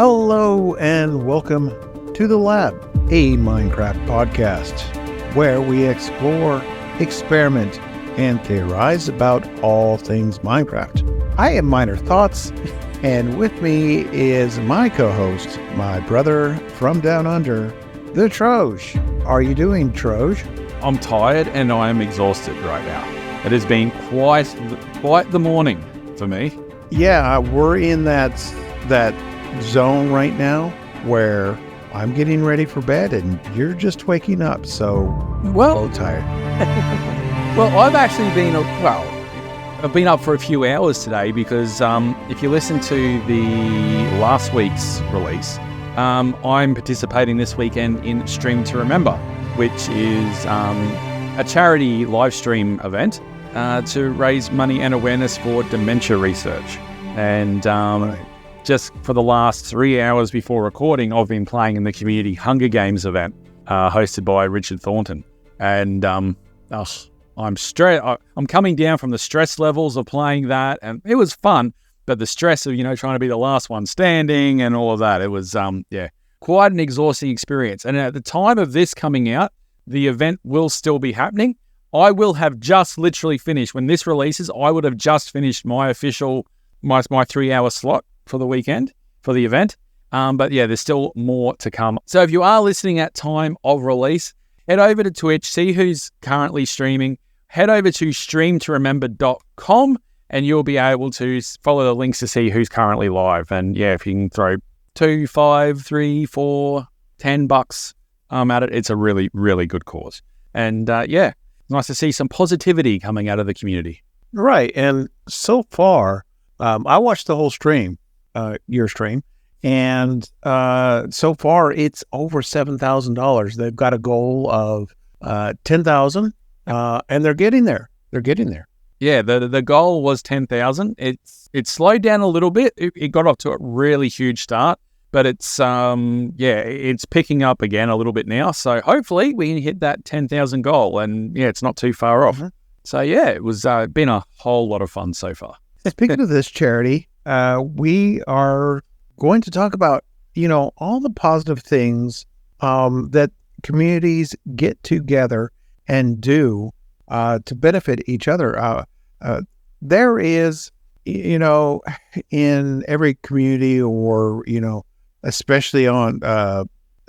Hello and welcome to The Lab, a Minecraft podcast where we explore, experiment, and theorize about all things Minecraft. I am Minor Thoughts, and with me is my co-host, my brother from down under, the Troj. How are you doing, Troj? I'm tired and I am exhausted right now. It has been quite the morning for me. Yeah, we're in that zone right now where I'm getting ready for bed and you're just waking up, so Well, tired. well, I've actually been up for a few hours today because if you listen to the last week's release, I'm participating this weekend in Stream to Remember, which is a charity live stream event to raise money and awareness for dementia research. And just for the last 3 hours before recording, I've been playing in the community Hunger Games event hosted by Richard Thornton. And I'm coming down from the stress levels of playing that, and it was fun, but the stress of, trying to be the last one standing and all of that, it was, quite an exhausting experience. And at the time of this coming out, the event will still be happening. I will have just literally finished. When this releases, I would have just finished my 3-hour slot for the weekend, for the event. But yeah, there's still more to come. So if you are listening at time of release, head over to Twitch, see who's currently streaming. Head over to streamtoremember.com and you'll be able to follow the links to see who's currently live. And yeah, if you can throw $2, $5, $3, $4, $10 at it, it's a really, really good cause. And nice to see some positivity coming out of the community. Right. And so far, I watched the whole stream, your stream, and so far it's over $7,000. They've got a goal of $10,000, and they're getting there. Yeah, the goal was 10,000. It slowed down a little bit. It got off to a really huge start, but it's picking up again a little bit now. So hopefully we can hit that 10,000 goal, and it's not too far off. Mm-hmm. So it was been a whole lot of fun so far. Speaking of this charity, we are going to talk about, all the positive things that communities get together and do to benefit each other. There is, in every community or, especially on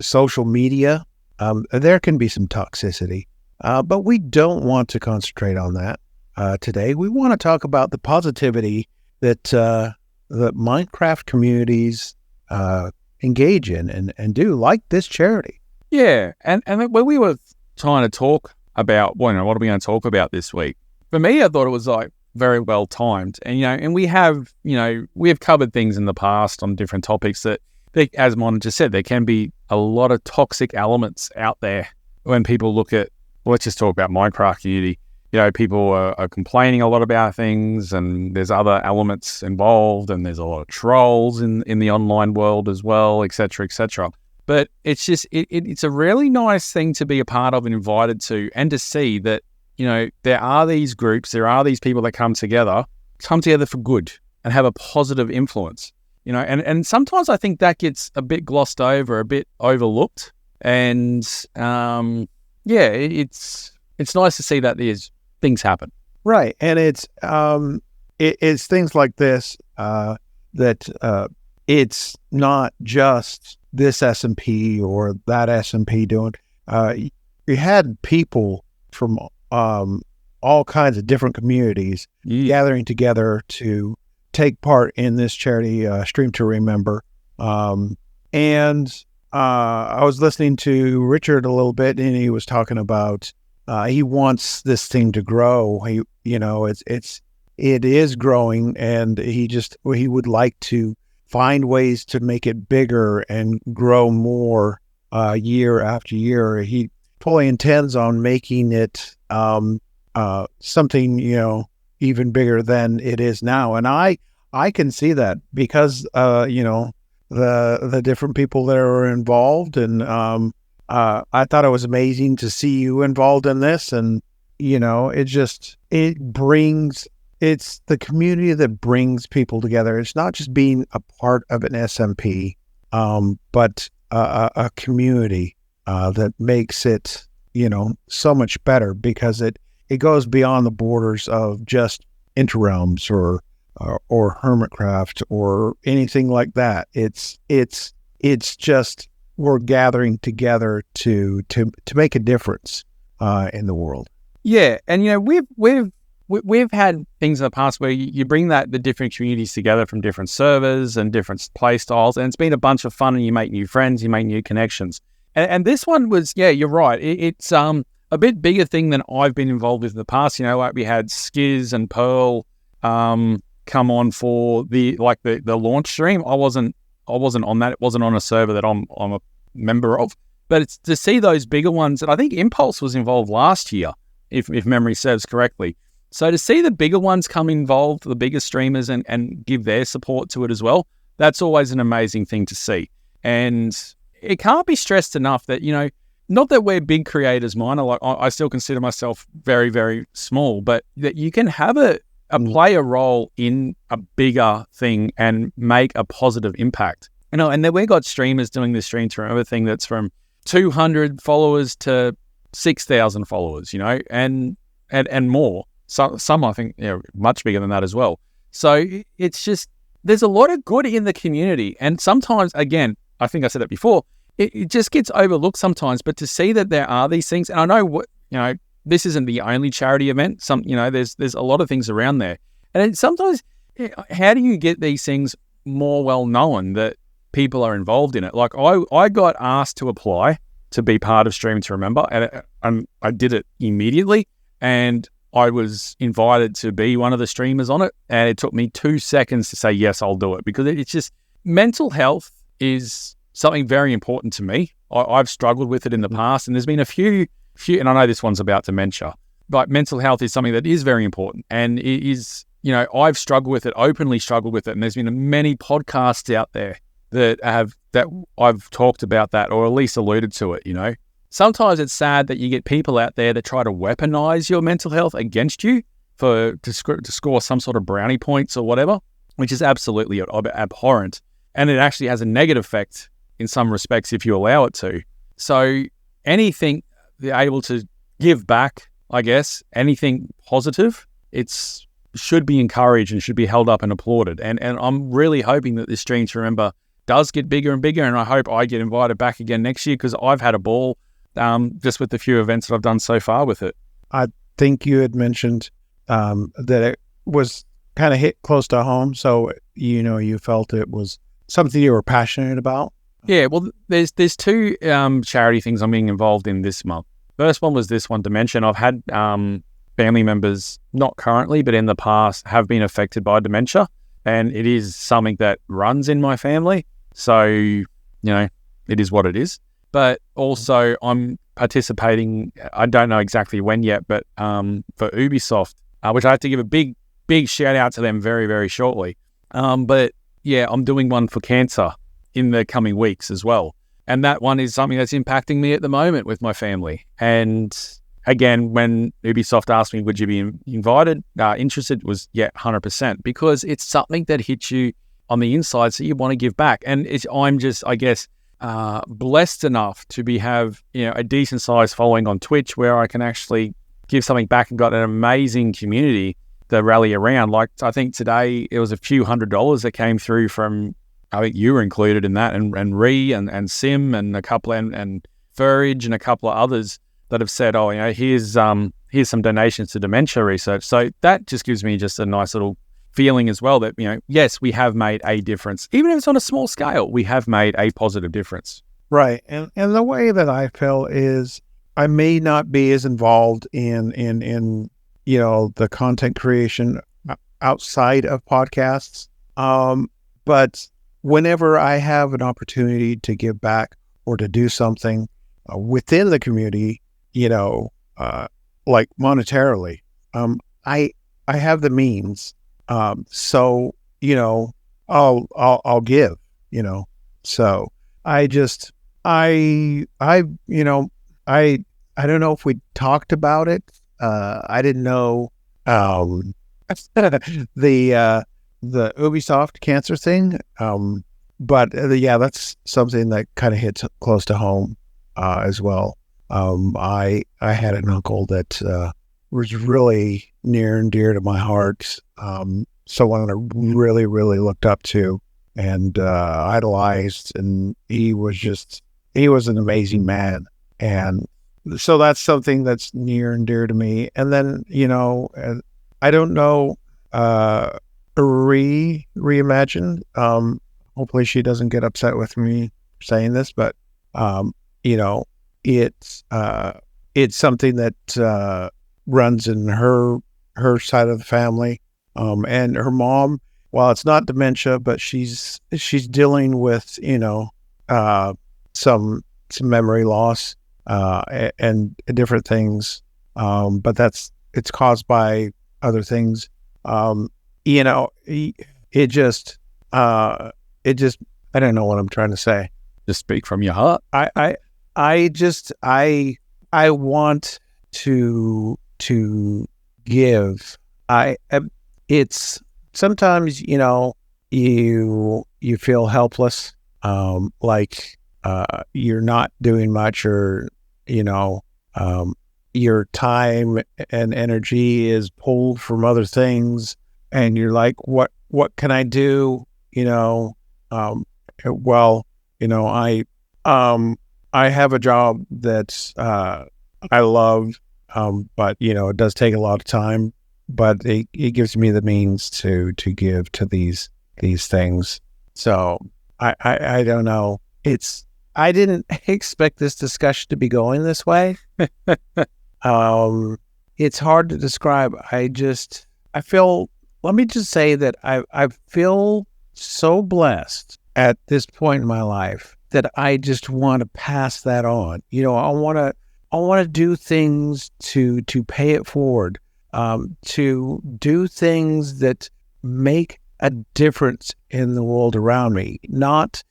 social media, there can be some toxicity, but we don't want to concentrate on that. Today, we want to talk about the positivity that the Minecraft communities engage in and do, like this charity. Yeah, and when we were trying to talk about, what are we going to talk about this week? For me, I thought it was very well timed, and we have covered things in the past on different topics that, as Mon just said, there can be a lot of toxic elements out there when people look at. Let's just talk about Minecraft community. People are complaining a lot about things, and there's other elements involved, and there's a lot of trolls in the online world as well, et cetera, et cetera. But it's just, it's a really nice thing to be a part of and invited to, and to see that, there are these groups, there are these people that come together for good and have a positive influence, and sometimes I think that gets a bit glossed over, a bit overlooked. And it's nice to see that there's things happen. Right. And it's things like this that it's not just this SMP or that SMP doing. You had people from all kinds of different communities gathering together to take part in this charity Stream to Remember. And I was listening to Richard a little bit, and he was talking about he wants this thing to grow. It is growing, and he would like to find ways to make it bigger and grow more year after year. He fully intends on making it something even bigger than it is now, and I can see that because the different people that are involved, and I thought it was amazing to see you involved in this, and it's the community that brings people together. It's not just being a part of an SMP. but a community that makes it, so much better because it goes beyond the borders of just Interrealms or Hermitcraft or anything like that. It's just we're gathering together to make a difference in the world. Yeah, and we've had things in the past where you bring the different communities together from different servers and different play styles, and it's been a bunch of fun, and you make new friends, you make new connections. And this one was, yeah, you're right. It's a bit bigger thing than I've been involved with in the past. Like we had Skiz and Pearl come on for the launch stream. I wasn't on that. It wasn't on a server that I'm a member of. But it's to see those bigger ones, and I think Impulse was involved last year, if memory serves correctly. So to see the bigger ones come involved, the bigger streamers, and give their support to it as well, that's always an amazing thing to see. And it can't be stressed enough that, not that we're big creators, mine. I still consider myself very, very small, but that you can have play a role in a bigger thing and make a positive impact. And then we got streamers doing this stream to remember thing that's from 200 followers to 6,000 followers, and more. Some I think, much bigger than that as well. So it's just, there's a lot of good in the community. And sometimes, again, I think I said that before, it just gets overlooked sometimes, but to see that there are these things, and I know this isn't the only charity event. There's a lot of things around there. And sometimes, how do you get these things more well known that people are involved in it? Like I got asked to apply to be part of Stream to Remember, and I did it immediately, and I was invited to be one of the streamers on it, and it took me 2 seconds to say, yes, I'll do it, because it's just, mental health is something very important to me. I've struggled with it in the past, and there's been a few, and I know this one's about dementia, but mental health is something that is very important, and it is, I've struggled with it, openly struggled with it, and there's been many podcasts out there that I've talked about that, or at least alluded to it, Sometimes it's sad that you get people out there that try to weaponize your mental health against you to score some sort of brownie points or whatever, which is absolutely abhorrent. And it actually has a negative effect in some respects if you allow it to. So anything they're able to give back, I guess, anything positive, should be encouraged and should be held up and applauded. And I'm really hoping that this Stream to Remember does get bigger and bigger, and I hope I get invited back again next year, because I've had a ball just with the few events that I've done so far with it. I think you had mentioned that it was kind of hit close to home, so you felt it was something you were passionate about. Yeah, well, there's two charity things I'm being involved in this month. First one was this one, dementia. I've had family members, not currently, but in the past, have been affected by dementia, and it is something that runs in my family. So, it is what it is. But also, I'm participating, I don't know exactly when yet, but for Ubisoft, which I have to give a big shout out to them very, very shortly. But yeah, I'm doing one for cancer in the coming weeks as well. And that one is something that's impacting me at the moment with my family. And again, when Ubisoft asked me, would you be invited, interested, was 100%, because it's something that hits you on the inside, so you want to give back. And I'm just, I guess, blessed enough to have a decent sized following on Twitch, where I can actually give something back, and got an amazing community to rally around. Like, I think today it was a few $100s that came through from, I think you were included in that, and Ree and Sim and a couple, and Furridge and a couple of others that have said, here's some donations to dementia research. So that just gives me just a nice little feeling as well that, yes, we have made a difference. Even if it's on a small scale, we have made a positive difference. Right. And the way that I feel is I may not be as involved in the content creation outside of podcasts. But whenever I have an opportunity to give back or to do something within the community, like monetarily, I have the means. So, I'll give, so I don't know if we talked about it. I didn't know, the Ubisoft cancer thing. but yeah, that's something that kind of hits close to home as well. I had an uncle that was really near and dear to my heart. Someone I really, really looked up to and idolized, and he was an amazing man. And so that's something that's near and dear to me. And then, I don't know, reimagine. Hopefully she doesn't get upset with me saying this, but, it's something that runs in her side of the family. And her mom, while it's not dementia, but she's dealing with, some memory loss, and different things. But it's caused by other things. It just, I don't know what I'm trying to say. Just speak from your heart. I want to give. It's sometimes, you feel helpless, like you're not doing much, or your time and energy is pulled from other things, and you're like, what can I do? Well, I have a job that's I love, but it does take a lot of time, but it gives me the means to give to these things. So I don't know. I didn't expect this discussion to be going this way. It's hard to describe. I feel, let me just say that I feel so blessed at this point in my life that I just want to pass that on. I want to do things to pay it forward, to do things that make a difference in the world around me, not,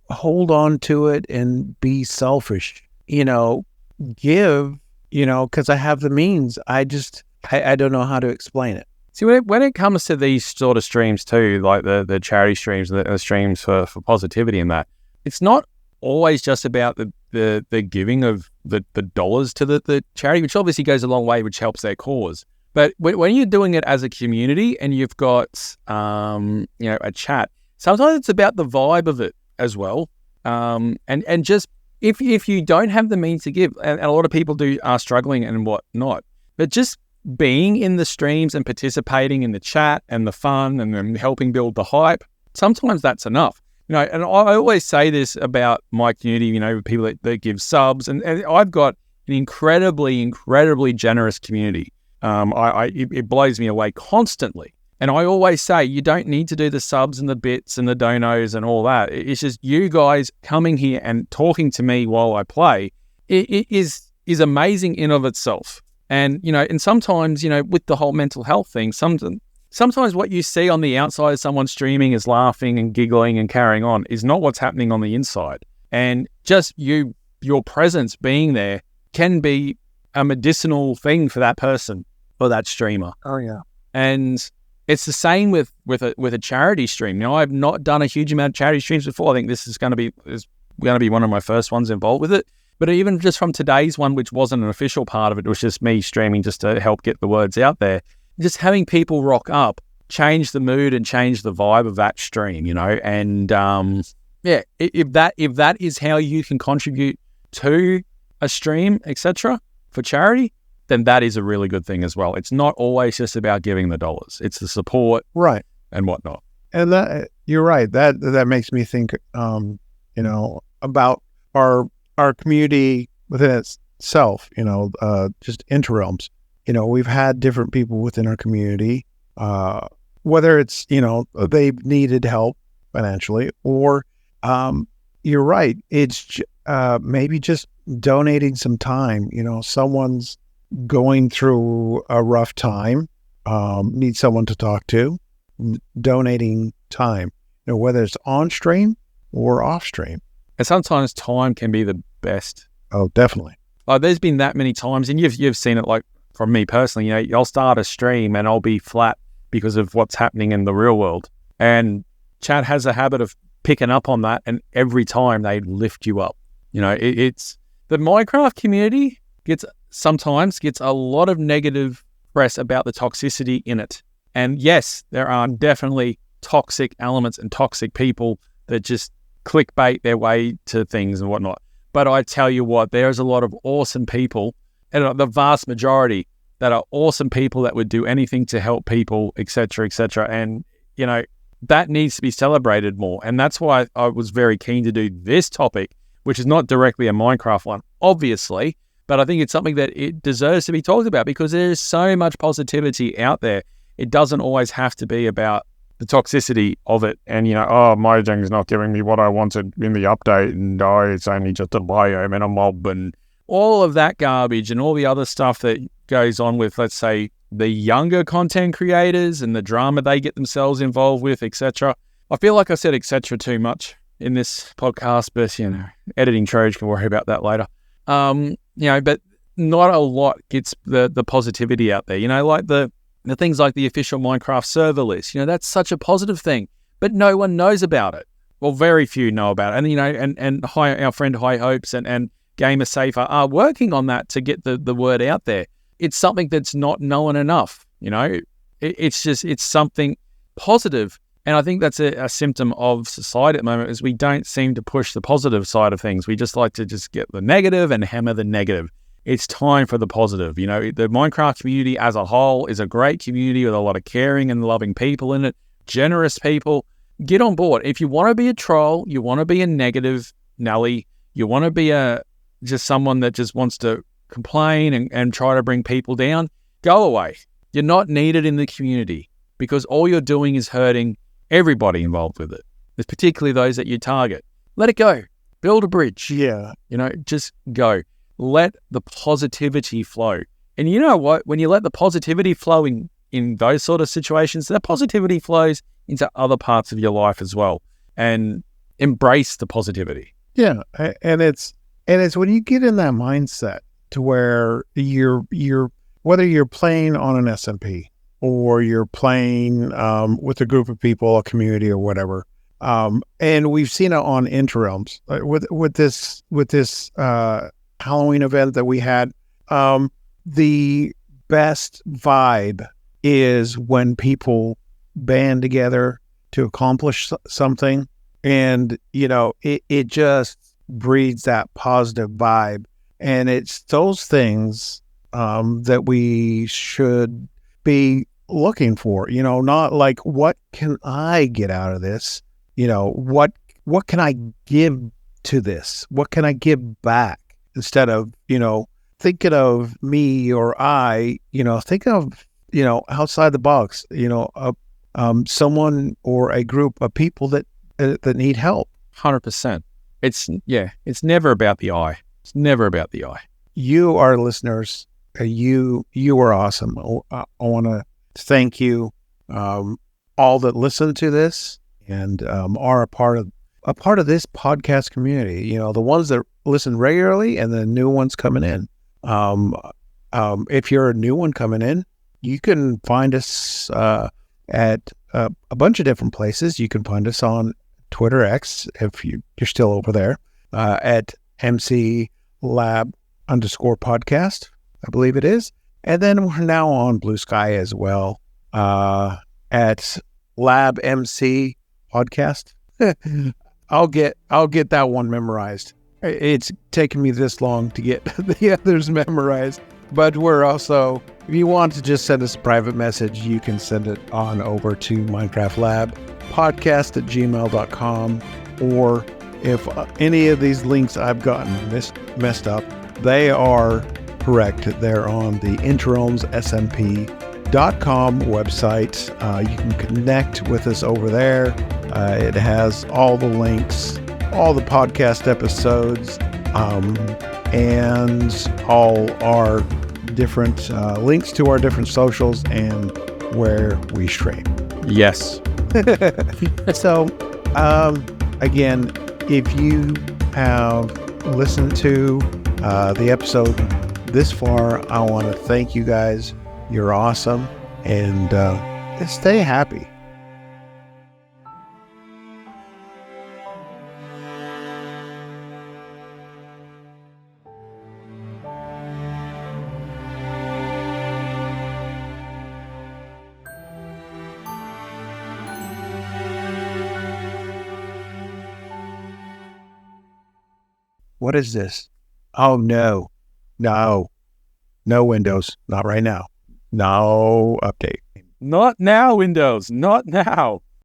hold on to it and be selfish, give, because I have the means. I don't know how to explain it. See, when it comes to these sort of streams too, like the charity streams, the streams for positivity and that, it's not always just about the giving of the dollars to the charity, which obviously goes a long way, which helps their cause. But when you're doing it as a community and you've got, a chat, sometimes it's about the vibe of it as well. And just if you don't have the means to give, and a lot of people are struggling and whatnot, but just being in the streams and participating in the chat and the fun and then helping build the hype, sometimes that's enough. And I always say this about my community, people that give subs, and I've got an incredibly, incredibly generous community. It blows me away constantly. And I always say, you don't need to do the subs and the bits and the donos and all that. It's just you guys coming here and talking to me while I play. It is amazing in of itself. And, and sometimes, with the whole mental health thing, sometimes what you see on the outside of someone streaming is laughing and giggling and carrying on is not what's happening on the inside. And just your presence being there can be a medicinal thing for that person or that streamer. Oh, yeah. And it's the same with a charity stream. I've not done a huge amount of charity streams before. I think this is going to be one of my first ones involved with it. But even just from today's one, which wasn't an official part of it, it was just me streaming just to help get the words out there. Just having people rock up, change the mood and change the vibe of that stream, And if that is how you can contribute to a stream, etc., for charity, then that is a really good thing as well. It's not always just about giving the dollars; it's the support, right, and whatnot. And that you're right. That makes me think, about our community within itself. Just interrealms. We've had different people within our community, whether it's, they've needed help financially, or you're right. It's maybe just donating some time. Someone's going through a rough time, needs someone to talk to, donating time, whether it's on stream or off stream. And sometimes time can be the best. Oh, definitely. Like there's been that many times, and you've seen it. Like from me personally, I'll start a stream and I'll be flat because of what's happening in the real world. And chat has a habit of picking up on that, and every time they lift you up. It's the Minecraft community sometimes gets a lot of negative press about the toxicity in it. And yes, there are definitely toxic elements and toxic people that just clickbait their way to things and whatnot. But I tell you what, there's a lot of awesome people, and the vast majority that are awesome people that would do anything to help people, etc., etc. And, that needs to be celebrated more. And that's why I was very keen to do this topic, which is not directly a Minecraft one, obviously, but I think it's something that it deserves to be talked about because there is so much positivity out there. It doesn't always have to be about the toxicity of it and, my thing's not giving me what I wanted in the update and it's only just a biome and a mob and all of that garbage and all the other stuff that goes on with, let's say, the younger content creators and the drama they get themselves involved with, etc. I feel like I said etc. too much in this podcast, but, editing Troj can worry about that later. But not a lot gets the positivity out there, like the things like the official Minecraft server list, that's such a positive thing, but no one knows about it. Well, very few know about it. And, our friend High Hopes and Gamer Safer are working on that to get the word out there. It's something that's not known enough, it's something positive. And I think that's a symptom of society at the moment is we don't seem to push the positive side of things. We just like to just get the negative and hammer the negative. It's time for the positive. The Minecraft community as a whole is a great community with a lot of caring and loving people in it, generous people. Get on board. If you want to be a troll, you want to be a negative Nelly, you want to be just someone that just wants to complain and try to bring people down, go away. You're not needed in the community because all you're doing is hurting everybody involved with it. It's particularly those that you target. Let it go. Build a bridge. Yeah. Just go. Let the positivity flow. And you know what? When you let the positivity flow in those sort of situations, that positivity flows into other parts of your life as well. And embrace the positivity. Yeah. And it's when you get in that mindset to where you're whether you're playing on an SMP or you're playing with a group of people, a community or whatever. And we've seen it on interims with this Halloween event that we had. The best vibe is when people band together to accomplish something, and it just breeds that positive vibe. And it's those things that we should be looking for, not like, what can I get out of this? What can I give to this? What can I give back? Instead of, thinking of me or I, think of, outside the box, someone or a group of people that need help. 100%. It's never about the I. It's never about the I. You, our listeners, you are awesome. I want to thank you, all that listen to this and are a part of this podcast community. The ones that listen regularly and the new ones coming in. If you're a new one coming in, you can find us at a bunch of different places. You can find us on Twitter X if you're still over there at MC Lab _podcast, I believe it is. And then we're now on Blue Sky as well at Lab MC Podcast. I'll get that one memorized. It's taken me this long to get the others memorized. But we're also, if you want to just send us a private message, you can send it on over to Minecraft Lab podcast @gmail.com. Or if any of these links I've gotten messed up, they are correct. They're on the interimssmp.com website. You can connect with us over there. It has all the links, all the podcast episodes, and all our different links to our different socials and where we stream. Yes. So, again, if you have listened to the episode this far, I want to thank you guys. You're awesome, and stay happy. What is this? Oh, no, Windows. Not right now. No update. Not now, Windows. Not now.